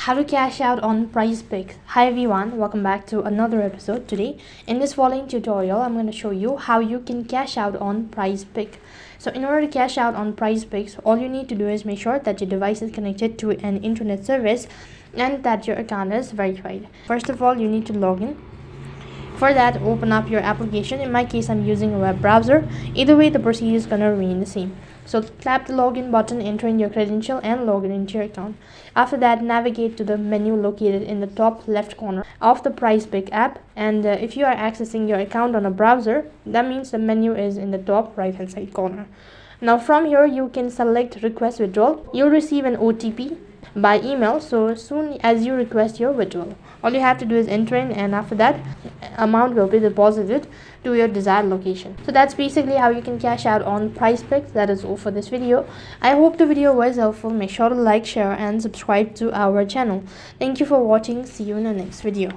How to cash out on Prizepicks. Hi everyone, welcome back to another episode. Today in this following tutorial I'm going to show you how you can cash out on Prizepicks. So in order to cash out on Prizepicks, all you need to do is make sure that your device is connected to an internet service and that your account is verified. First of all, you need to log in. For that, open up your application. In my case, I'm using a web browser. Either way, the procedure is going to remain the same. So tap the login button, enter in your credential and log in into your account. After that, navigate to the menu located in the top left corner of the Prizepicks app. And if you are accessing your account on a browser, that means the menu is in the top right hand side corner. Now from here, you can select request withdrawal. You'll receive an OTP by email so soon as you request your withdrawal. All you have to do is enter in, and after that amount will be deposited to your desired location. So that's basically how you can cash out on Prizepicks. That is all for this video. I hope the video was helpful. Make sure to like, share and subscribe to our channel. Thank you for watching. See you in the next video.